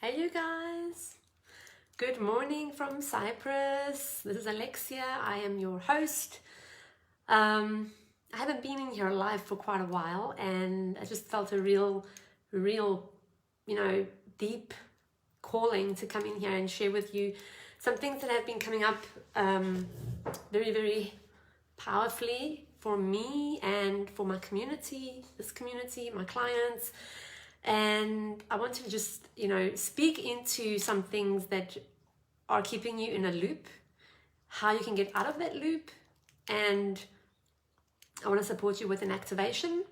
Hey you guys, good morning from Cyprus. This is Alexia. I am your host. I haven't been in here live for quite a while, and I just felt a real, deep calling to come in here and share with you some things that have been coming up very, very powerfully for me and for my community, my clients. And I want to just, speak into some things that are keeping you in a loop, how you can get out of that loop. And I want to support you with an activation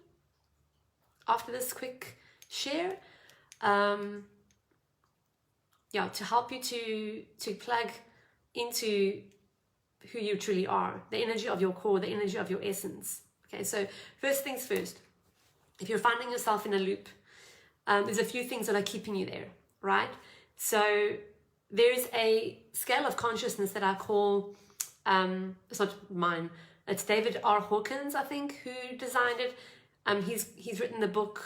after this quick share. To help you to plug into who you truly are, the energy of your core, the energy of your essence. Okay, so first things first, if you're finding yourself in a loop, there's a few things that are keeping you there, right? So there's a scale of consciousness that I call, it's not mine, it's David R. Hawkins, I think, who designed it. He's written the book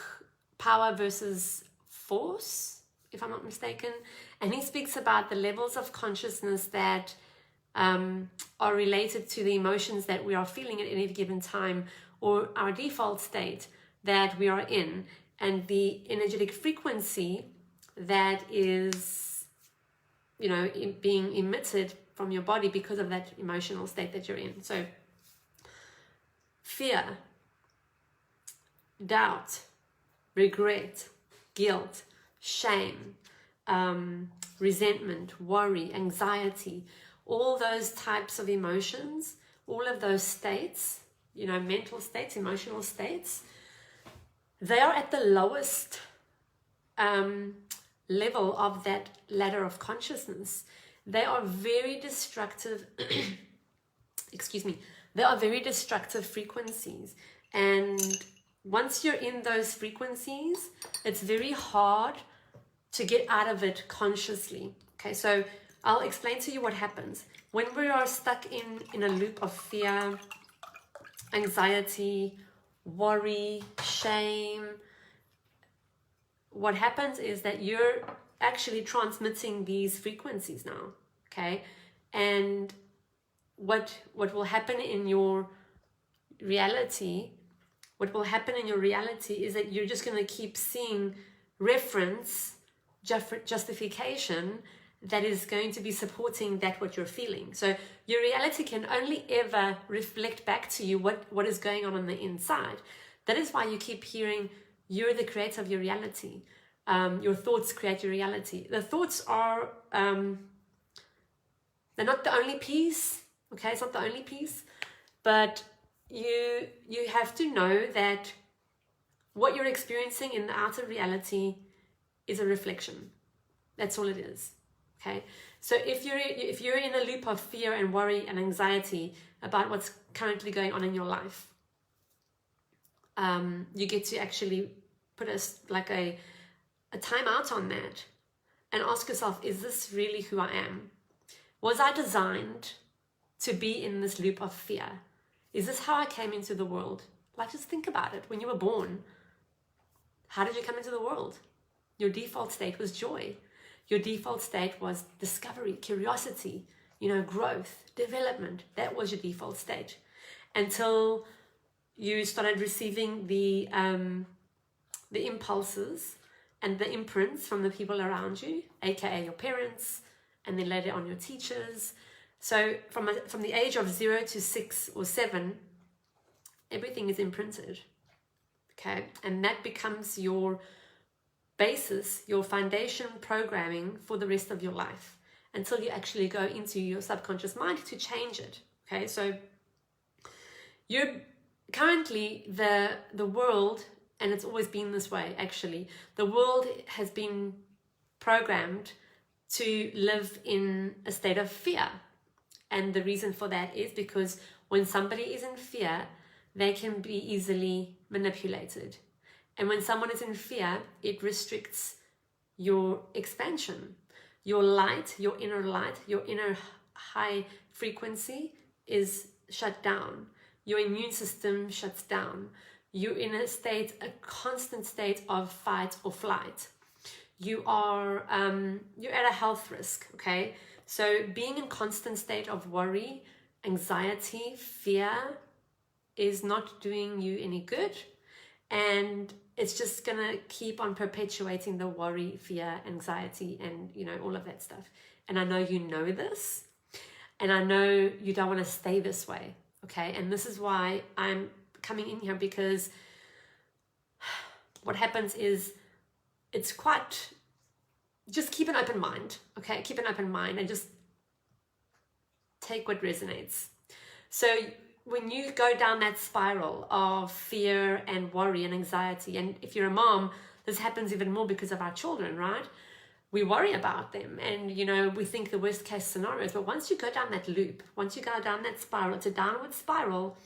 Power versus Force, if I'm not mistaken, and he speaks about the levels of consciousness that are related to the emotions that we are feeling at any given time, or our default state that we are in, and the energetic frequency that is, being emitted from your body because of that emotional state that you're in. So fear, doubt, regret, guilt, shame, resentment, worry, anxiety, all those types of emotions, all of those states, mental states, emotional states, they are at the lowest level of that ladder of consciousness. They are very destructive, they are very destructive frequencies. And once you're in those frequencies, it's very hard to get out of it consciously. Okay, so I'll explain to you what happens. When we are stuck in a loop of fear, anxiety, worry, shame, what happens is that you're actually transmitting these frequencies now, okay? And what will happen in your reality, is that you're just going to keep seeing reference, justification that is going to be supporting what you're feeling. So your reality can only ever reflect back to you what is going on the inside. That is why you keep hearing you're the creator of your reality. Your thoughts create your reality. The thoughts are, they're not the only piece, okay? It's not the only piece, but you have to know that what you're experiencing in the outer reality is a reflection. That's all it is. Okay, so if you're in a loop of fear and worry and anxiety about what's currently going on in your life, you get to actually put a time out on that and ask yourself, is this really who I am? Was I designed to be in this loop of fear? Is this how I came into the world? Just think about it. When you were born, how did you come into the world? Your default state was joy. Your default state was discovery, curiosity, growth, development. That was your default state until you started receiving the impulses and the imprints from the people around you, aka your parents, and then later on your teachers. So from the age of 0 to 6 or 7, everything is imprinted, okay? And that becomes your basis, your foundation programming for the rest of your life until you actually go into your subconscious mind to change it. Okay, so you're currently the world, and it's always been this way actually, the world has been programmed to live in a state of fear. And the reason for that is because when somebody is in fear, they can be easily manipulated. And when someone is in fear, it restricts your expansion. Your light, your inner high frequency is shut down. Your immune system shuts down. You're in a constant state of fight or flight. you're at a health risk, okay? So being in constant state of worry, anxiety, fear is not doing you any good, and it's just gonna keep on perpetuating the worry, fear, anxiety, and all of that stuff. And I know you know this, and I know you don't want to stay this way, okay? And this is why I'm coming in here, because what happens is it's quite, just keep an open mind, okay? Keep an open mind and just take what resonates. So when you go down that spiral of fear and worry and anxiety, and if you're a mom, this happens even more because of our children, right? We worry about them, and we think the worst case scenarios. But once you go down that loop, once you go down that spiral, it's a downward spiral,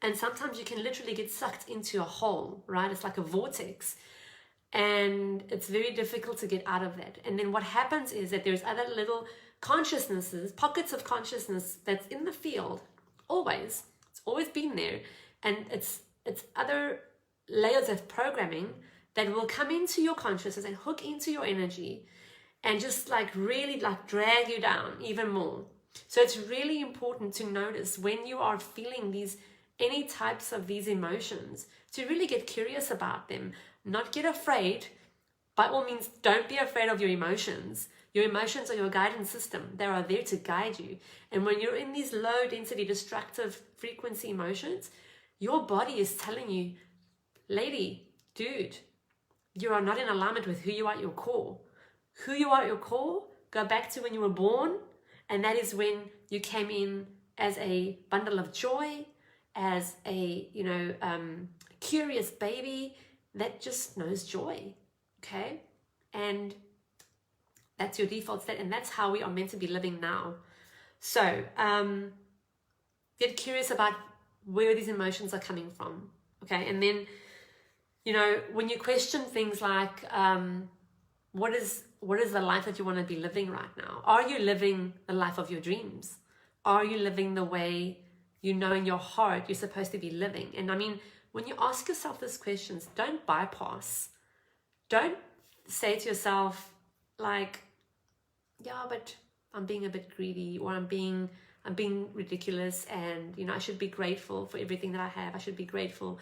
and sometimes you can literally get sucked into a hole, right? It's like a vortex, and it's very difficult to get out of that. And then what happens is that there's other little consciousnesses, pockets of consciousness that's in the field, always. It's always been there, and it's other layers of programming that will come into your consciousness and hook into your energy and just really drag you down even more. So it's really important to notice when you are feeling any types of these emotions, to really get curious about them, not get afraid. By all means, don't be afraid of your emotions. Your emotions are your guidance system. They are there to guide you. And when you're in these low density, destructive frequency emotions, your body is telling you, lady, dude, you are not in alignment with who you are at your core. Who you are at your core, go back to when you were born, and that is when you came in as a bundle of joy, as a curious baby that just knows joy, okay? And that's your default state, and that's how we are meant to be living now. So get curious about where these emotions are coming from, okay? And then when you question things like what is the life that you want to be living right now? Are you living the life of your dreams? Are you living the way in your heart you're supposed to be living? And I mean, when you ask yourself these questions, don't bypass. Don't say to yourself yeah, but I'm being a bit greedy, or I'm being ridiculous, and I should be grateful for everything that I have. I should be grateful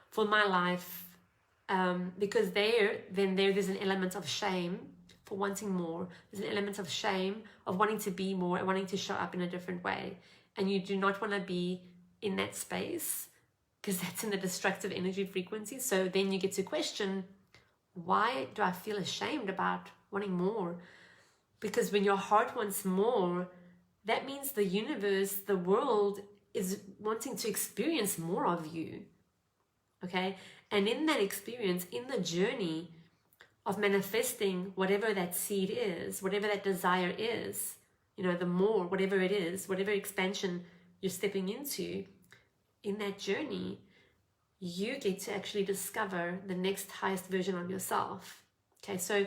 for my life. Because there's an element of shame for wanting more. There's an element of shame of wanting to be more and wanting to show up in a different way. And you do not want to be in that space, because that's in the destructive energy frequency. So then you get to question, why do I feel ashamed about wanting more? Because when your heart wants more, that means the universe, the world, is wanting to experience more of you. Okay? And in that experience, in the journey of manifesting whatever that seed is, whatever that desire is, the more, whatever it is, whatever expansion you're stepping into, in that journey, you get to actually discover the next highest version of yourself. Okay, so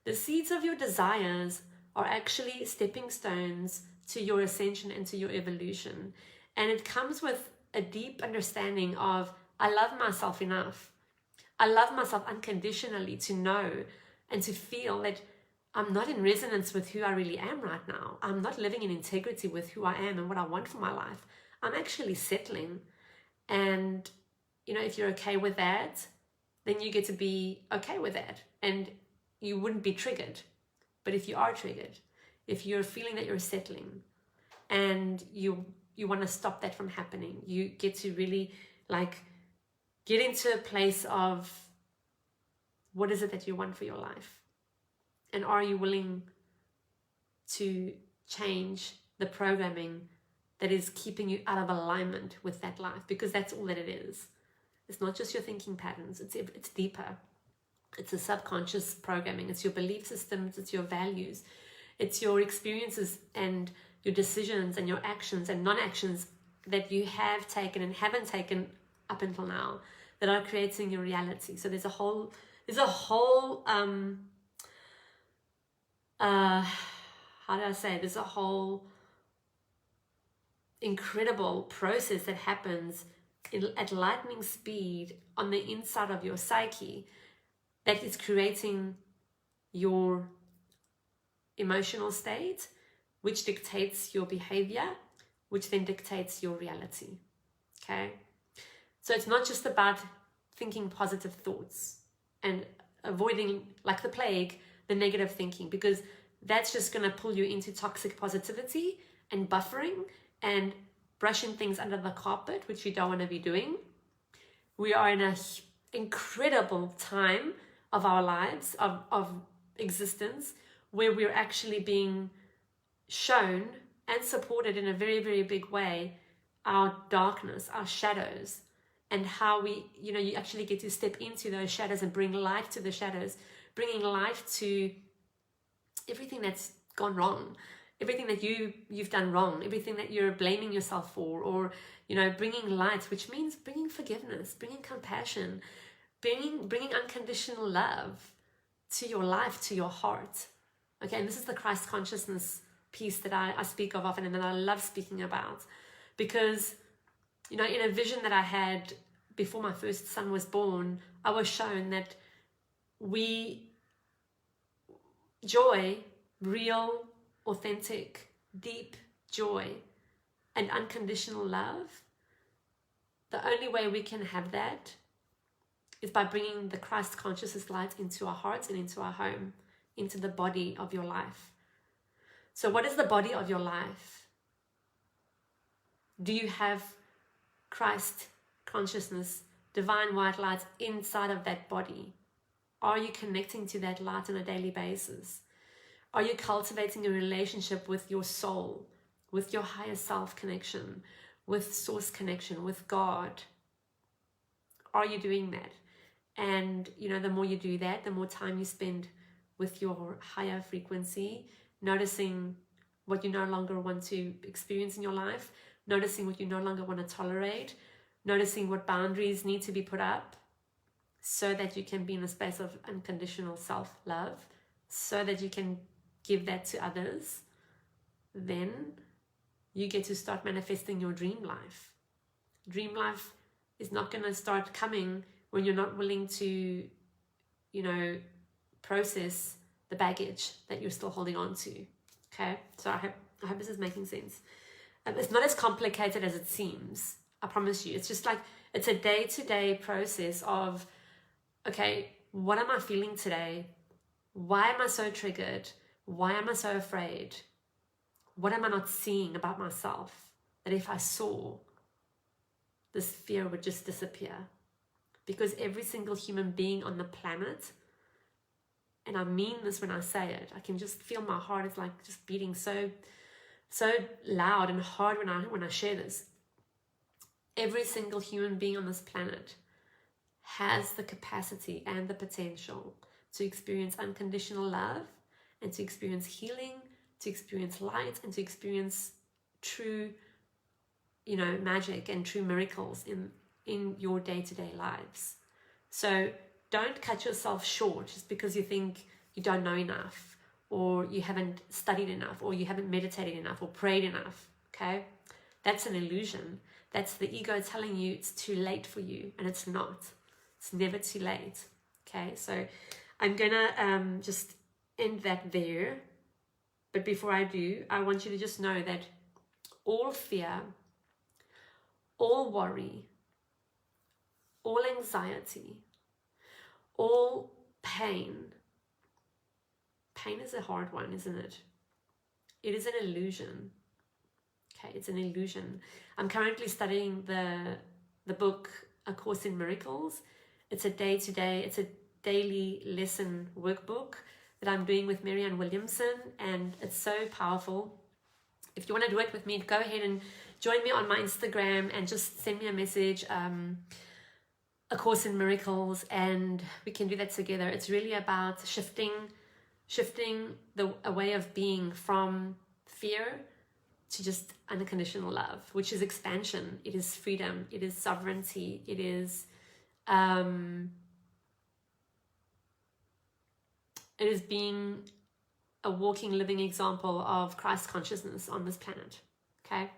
the seeds of your desires are actually stepping stones to your ascension and to your evolution. And it comes with a deep understanding of, I love myself enough. I love myself unconditionally to know and to feel that I'm not in resonance with who I really am right now. I'm not living in integrity with who I am and what I want for my life. I'm actually settling. And, if you're okay with that, then you get to be okay with that. And you wouldn't be triggered. But if you are triggered, if you're feeling that you're settling and you want to stop that from happening, you get to really get into a place of, what is it that you want for your life? And are you willing to change the programming that is keeping you out of alignment with that life? Because that's all that it is. It's not just your thinking patterns. It's deeper. It's a subconscious programming. It's your belief systems. It's your values. It's your experiences and your decisions and your actions and non-actions that you have taken and haven't taken up until now that are creating your reality. So there's a whole there's a whole incredible process that happens at lightning speed on the inside of your psyche that is creating your emotional state, which dictates your behavior, which then dictates your reality. Okay? So it's not just about thinking positive thoughts and avoiding, like the plague, the negative thinking, because that's just going to pull you into toxic positivity and buffering and brushing things under the carpet, which you don't want to be doing. We are in an incredible time of our lives, of existence, where we're actually being shown and supported in a very, very big way our darkness, our shadows, and how we, you actually get to step into those shadows and bring light to the shadows, bringing light to everything that's gone wrong, everything that you've done wrong, everything that you're blaming yourself for, or bringing light, which means bringing forgiveness, bringing compassion, bringing unconditional love to your life, to your heart. Okay, and this is the Christ consciousness piece that I speak of often and that I love speaking about, because in a vision that I had before my first son was born, I was shown that joy, real, authentic, deep joy and unconditional love, the only way we can have that is by bringing the Christ consciousness light into our hearts and into our home, into the body of your life. So what is the body of your life? Do you have Christ consciousness, divine white light inside of that body? Are you connecting to that light on a daily basis? Are you cultivating a relationship with your soul, with your higher self connection, with source connection, with God? Are you doing that? And, the more you do that, the more time you spend with your higher frequency, noticing what you no longer want to experience in your life, noticing what you no longer want to tolerate, noticing what boundaries need to be put up so that you can be in a space of unconditional self-love, so that you can give that to others, then you get to start manifesting your dream life. Dream life is not going to start coming when you're not willing to, process the baggage that you're still holding on to. Okay, so I hope this is making sense. It's not as complicated as it seems. I promise you. It's just like, it's a day-to-day process of, okay, what am I feeling today? Why am I so triggered? Why am I so afraid? What am I not seeing about myself that if I saw, this fear would just disappear? Because every single human being on the planet, and I mean this when I say it, I can just feel my heart is like just beating so loud and hard when I share this. Every single human being on this planet has the capacity and the potential to experience unconditional love and to experience healing, to experience light, and to experience true, magic and true miracles in your day-to-day lives. So don't cut yourself short just because you think you don't know enough, or you haven't studied enough, or you haven't meditated enough, or prayed enough, okay? That's an illusion. That's the ego telling you it's too late for you, and it's not. It's never too late, okay? So I'm gonna just end that there. But before I do, I want you to just know that all fear, all worry, all anxiety, all pain is a hard one, isn't it? It is an illusion. Okay, it's an illusion. I'm currently studying the book A Course in Miracles. It's a daily lesson workbook that I'm doing with Marianne Williamson, and it's so powerful. If you want to do it with me, go ahead and join me on my Instagram and just send me a message, A Course in Miracles, and we can do that together. It's really about shifting a way of being from fear to just unconditional love, which is expansion. It is freedom. It is sovereignty. It is being a walking, living example of Christ consciousness on this planet. Okay?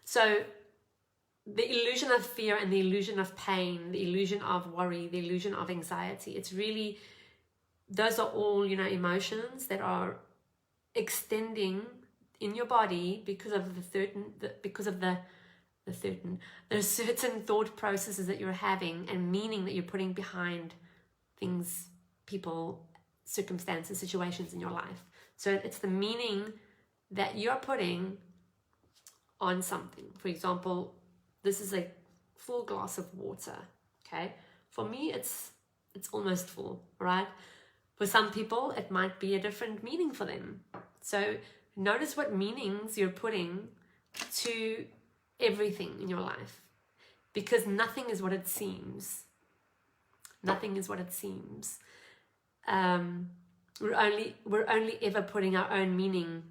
So the illusion of fear and the illusion of pain, the illusion of worry, the illusion of anxiety, it's really those are all, you know, emotions that are extending in your body because of there's certain thought processes that you're having and meaning that you're putting behind things, people, circumstances, situations in your life. So it's the meaning that you're putting on something. For example, this is a full glass of water, okay? For me, it's almost full, right? For some people, it might be a different meaning for them. So notice what meanings you're putting to everything in your life, because nothing is what it seems. Nothing is what it seems. We're only ever putting our own meaning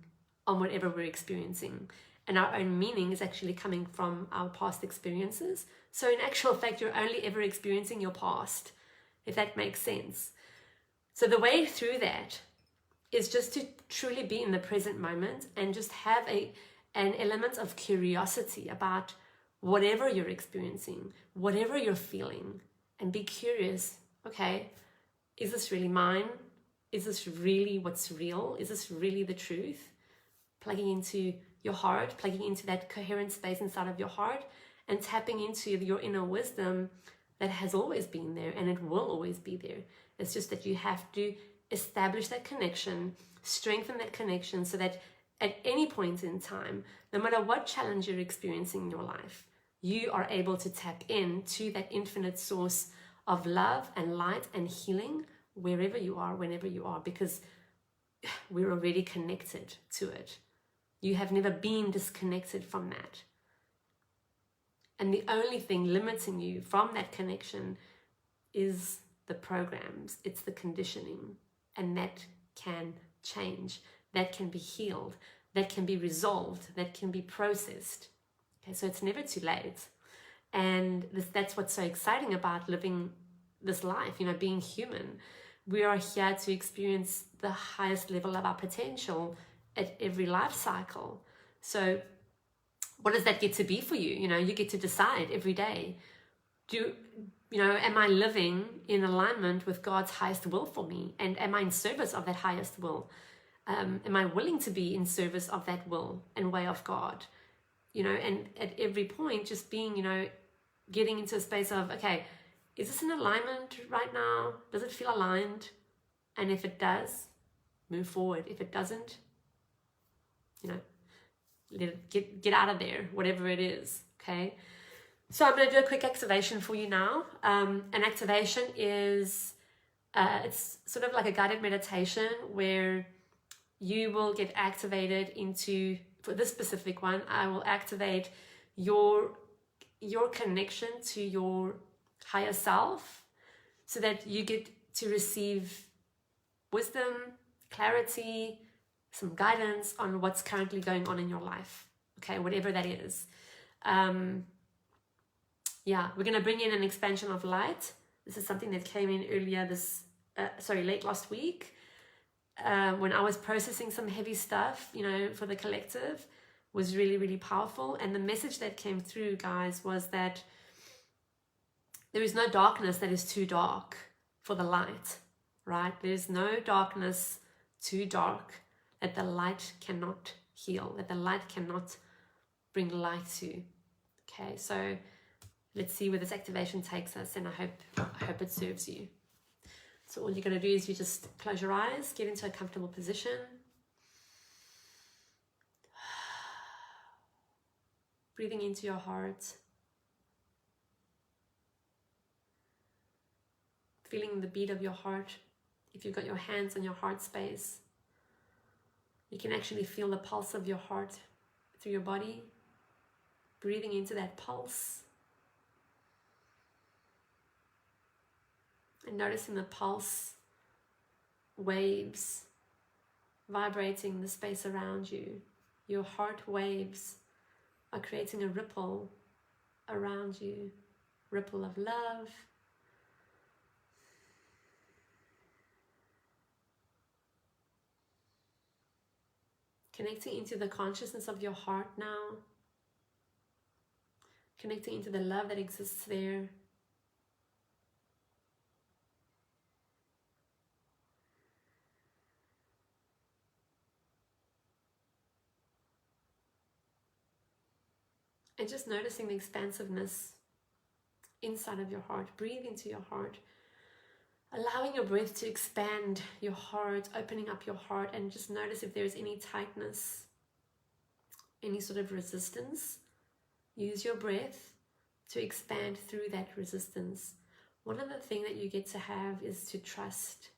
on whatever we're experiencing, and our own meaning is actually coming from our past experiences. So in actual fact, you're only ever experiencing your past, if that makes sense. So the way through that is just to truly be in the present moment and just have an element of curiosity about whatever you're experiencing, whatever you're feeling, and be curious. Okay, is this really mine? Is this really what's real? Is this really the truth? Plugging into your heart, plugging into that coherent space inside of your heart, and tapping into your inner wisdom that has always been there, and it will always be there. It's just that you have to establish that connection, strengthen that connection, so that at any point in time, no matter what challenge you're experiencing in your life, you are able to tap into that infinite source of love and light and healing wherever you are, whenever you are, because we're already connected to it. You have never been disconnected from that. And the only thing limiting you from that connection is the programs, it's the conditioning, and that can change, that can be healed, that can be resolved, that can be processed. Okay, so it's never too late. And that's what's so exciting about living this life, you know, being human. We are here to experience the highest level of our potential at every life cycle. So what does that get to be for you? You know, you get to decide every day. Am I living in alignment with God's highest will for me? And am I in service of that highest will? Am I willing to be in service of that will and way of God? You know, and at every point, just being, you know, getting into a space of, okay, is this in alignment right now? Does it feel aligned? And if it does, move forward. If it doesn't, you know, let it get out of there, whatever it is, okay? So I'm going to do a quick activation for you now. An activation is, it's sort of like a guided meditation where you will get activated into, for this specific one, I will activate your connection to your higher self so that you get to receive wisdom, clarity, some guidance on what's currently going on in your life, okay, whatever that is. We're going to bring in an expansion of light. This is something that came in earlier late last week, when I was processing some heavy stuff, you know, for the collective. Was really, really powerful. And the message that came through, guys, was that there is no darkness that is too dark for the light, right? There's no darkness too dark that the light cannot heal, that the light cannot bring light to. Okay, so let's see where this activation takes us, and I hope it serves you. So all you're going to do is you just close your eyes, get into a comfortable position. Breathing into your heart. Feeling the beat of your heart. If you've got your hands on your heart space, you can actually feel the pulse of your heart through your body. Breathing into that pulse. And noticing the pulse waves vibrating the space around you. Your heart waves are creating a ripple around you. Ripple of love. Connecting into the consciousness of your heart now. Connecting into the love that exists there. And just noticing the expansiveness inside of your heart. Breathe into your heart. Allowing your breath to expand your heart, opening up your heart, and just notice if there's any tightness, any sort of resistance. Use your breath to expand through that resistance. One other thing that you get to have is to trust.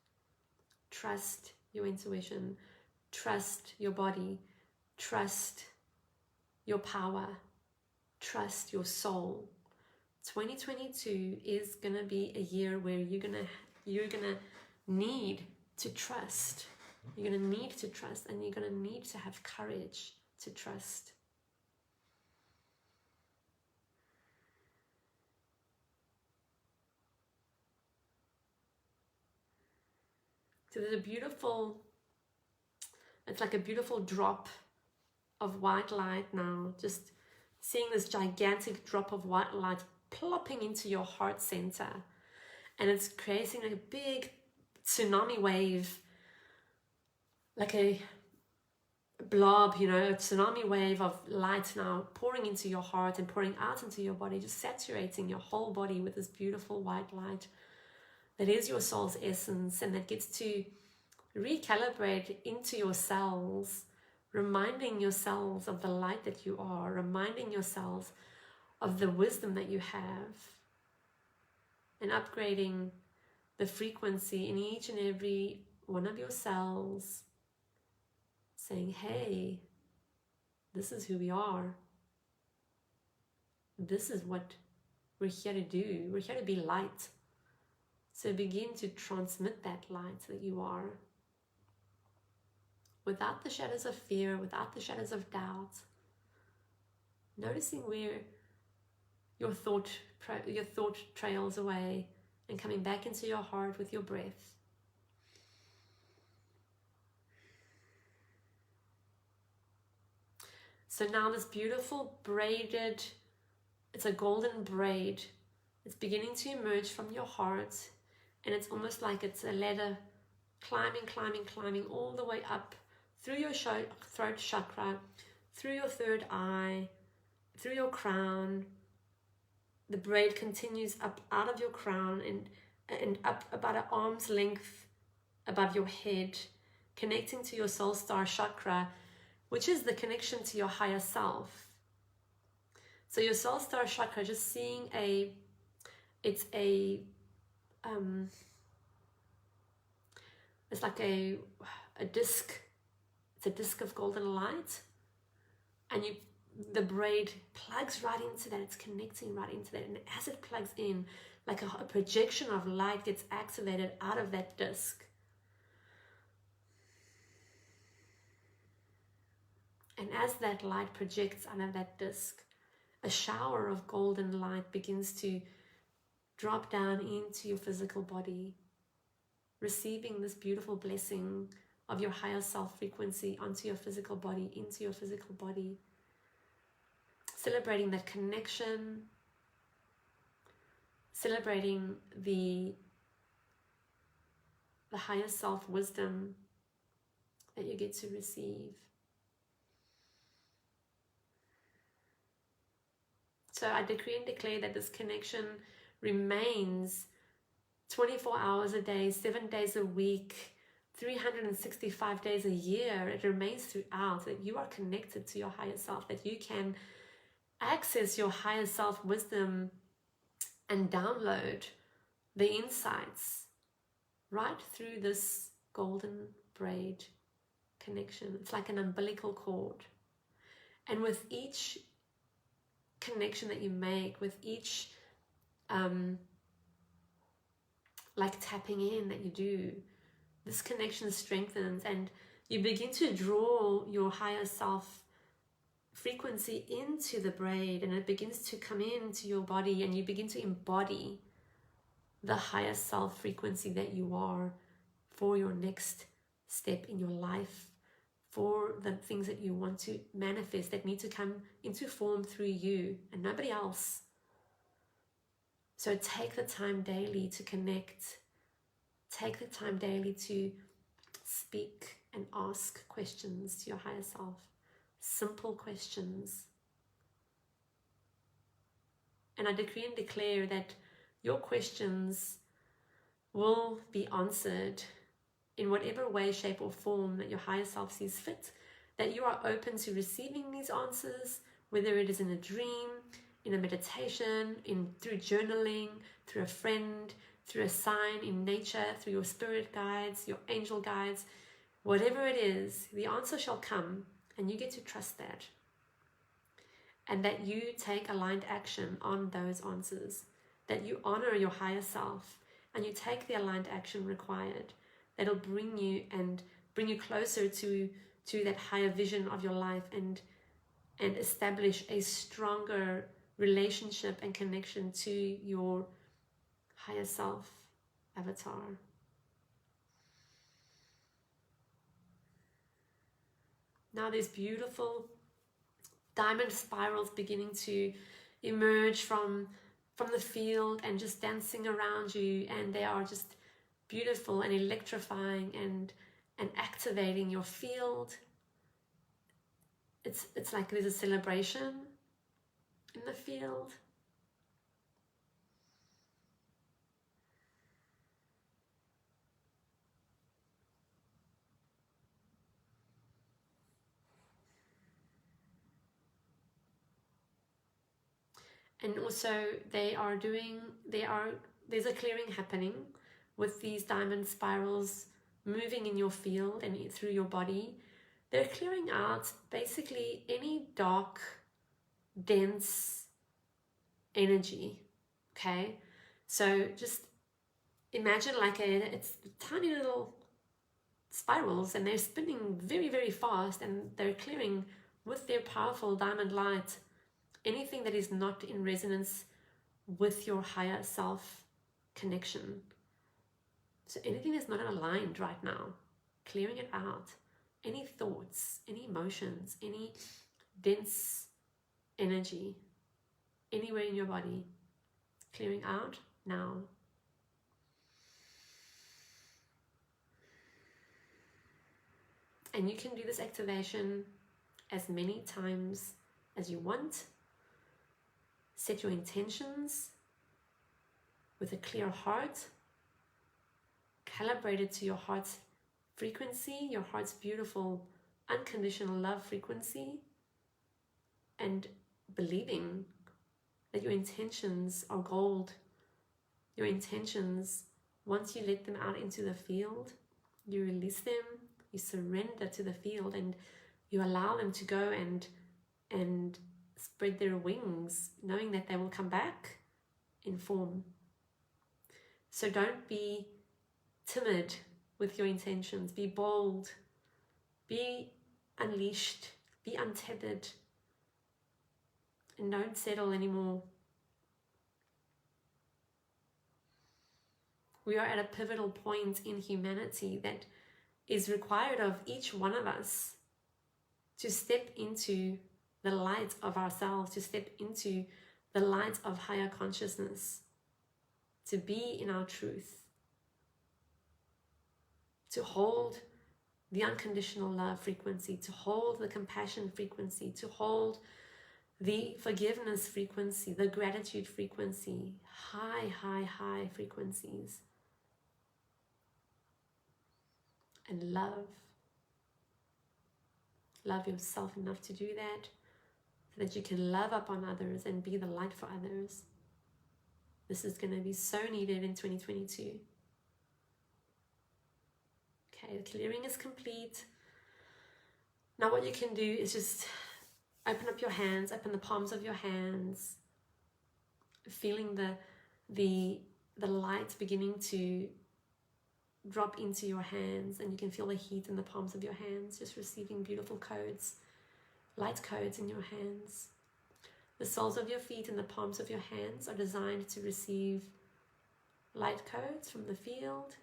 Trust your intuition. Trust your body. Trust your power. Trust your soul. 2022 is going to be a year where you're going to need to trust. You're going to need to trust, and you're going to need to have courage to trust. So there's it's like a beautiful drop of white light now. Just seeing this gigantic drop of white light plopping into your heart center. And it's creating a big tsunami wave, like a blob, a tsunami wave of light now pouring into your heart and pouring out into your body, just saturating your whole body with this beautiful white light that is your soul's essence, and that gets to recalibrate into your cells, reminding your cells of the light that you are, reminding your cells of the wisdom that you have, and upgrading the frequency in each and every one of your cells, saying, hey, this is who we are. This is what we're here to do. We're here to be light. So begin to transmit that light that you are, without the shadows of fear, without the shadows of doubt. Noticing where your thought trails away, and coming back into your heart with your breath. So now this beautiful braided, it's a golden braid, it's beginning to emerge from your heart, and it's almost like it's a ladder climbing all the way up through your throat chakra, through your third eye, through your crown. The braid continues up out of your crown and up about an arm's length above your head, connecting to your soul star chakra, which is the connection to your higher self. So your soul star chakra, just seeing it's like a disc. It's a disc of golden light, and the braid plugs right into that. It's connecting right into that, and as it plugs in, like a projection of light gets activated out of that disc. And as that light projects out of that disc, a shower of golden light begins to drop down into your physical body, receiving this beautiful blessing of your higher self frequency onto your physical body, into your physical body. Celebrating that connection, celebrating the higher self wisdom that you get to receive. So I decree and declare that this connection remains 24 hours a day, 7 days a week, 365 days a year. It remains throughout, that you are connected to your higher self, that you can access your higher self wisdom and download the insights right through this golden braid connection. It's like an umbilical cord. And with each connection that you make, with each like tapping in that you do, this connection strengthens, and you begin to draw your higher self frequency into the braid, and it begins to come into your body, and you begin to embody the higher self frequency that you are for your next step in your life, for the things that you want to manifest that need to come into form through you and nobody else. So take the time daily to connect. Take the time daily to speak and ask questions to your higher self. Simple questions. And I decree and declare that your questions will be answered in whatever way, shape, or form that your higher self sees fit, that you are open to receiving these answers, whether it is in a dream, in a meditation, through journaling, through a friend, through a sign in nature, through your spirit guides, your angel guides, whatever it is, the answer shall come, and you get to trust that. And that you take aligned action on those answers, that you honor your higher self, and you take the aligned action required. That'll bring you closer to that higher vision of your life, and establish a stronger relationship and connection to your higher self avatar. Now there's beautiful diamond spirals beginning to emerge from the field and just dancing around you, and they are just beautiful and electrifying and activating your field. It's like there's a celebration in the field. And also there's a clearing happening with these diamond spirals moving in your field and through your body. They're clearing out basically any dark, dense energy, okay? So just imagine it's tiny little spirals, and they're spinning very, very fast, and they're clearing with their powerful diamond light anything that is not in resonance with your higher self connection. So anything that's not aligned right now, clearing it out. Any thoughts, any emotions, any dense energy anywhere in your body, clearing out now. And you can do this activation as many times as you want. Set your intentions with a clear heart, calibrated to your heart's frequency, your heart's beautiful unconditional love frequency, and believing that your intentions are gold. Your intentions, once you let them out into the field, you release them, you surrender to the field, and you allow them to go and spread their wings, knowing that they will come back in form. So don't be timid with your intentions. Be bold, be unleashed, be untethered, and don't settle anymore. We are at a pivotal point in humanity that is required of each one of us to step into the light of ourselves, to step into the light of higher consciousness, to be in our truth, to hold the unconditional love frequency, to hold the compassion frequency, to hold the forgiveness frequency, the gratitude frequency, high, high, high frequencies. And love yourself enough to do that, so that you can love upon others and be the light for others. This is going to be so needed in 2022. Okay, the clearing is complete. Now what you can do is just open up your hands, open the palms of your hands, feeling the light beginning to drop into your hands, and you can feel the heat in the palms of your hands, just receiving beautiful codes, light codes in your hands. The soles of your feet and the palms of your hands are designed to receive light codes from the field.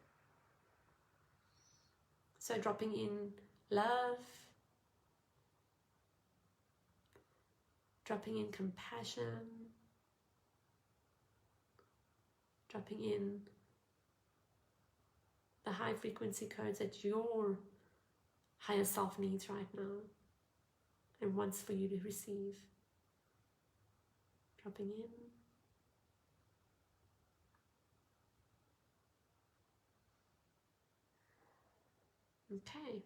So dropping in love, dropping in compassion, dropping in the high frequency codes that your higher self needs right now and wants for you to receive. Dropping in Okay.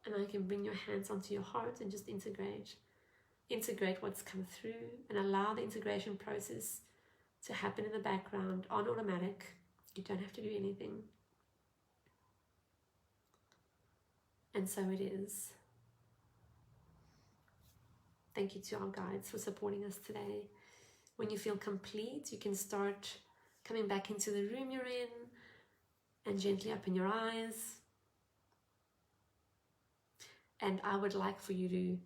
And I can bring your hands onto your heart and just integrate what's come through, and allow the integration process to happen in the background on automatic. You don't have to do anything. And so it is. Thank you to our guides for supporting us today. When you feel complete, you can start coming back into the room you're in and gently open your eyes. And I would like for you to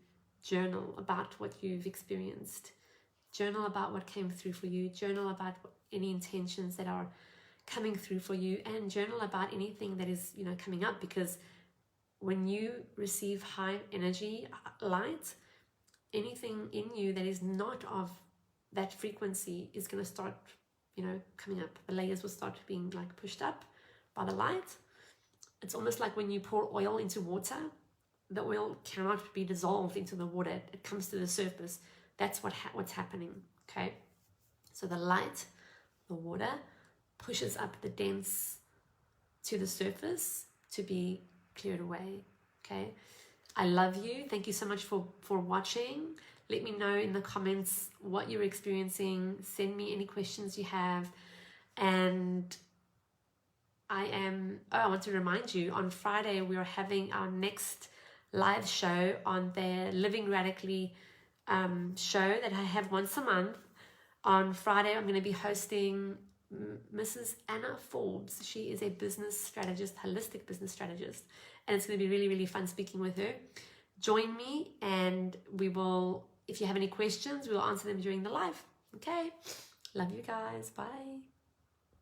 journal about what you've experienced. Journal about what came through for you. Journal about any intentions that are coming through for you, and journal about anything that is, coming up, because when you receive high energy light, anything in you that is not of that frequency is going to start, coming up. The layers will start being like pushed up by the light. It's almost like when you pour oil into water, the oil cannot be dissolved into the water. It comes to the surface. That's what's happening, okay? So the light, the water, pushes up the dense to the surface to be cleared away, okay? I love you. Thank you so much for watching. Let me know in the comments what you're experiencing. Send me any questions you have. And I want to remind you, on Friday, we are having our next live show on their Living Radically show that I have once a month. On Friday, I'm going to be hosting Mrs. Anna Forbes. She is a business strategist, holistic business strategist, and it's going to be really, really fun speaking with her. Join me, and we will, if you have any questions, we will answer them during the live. Okay? Love you guys. Bye.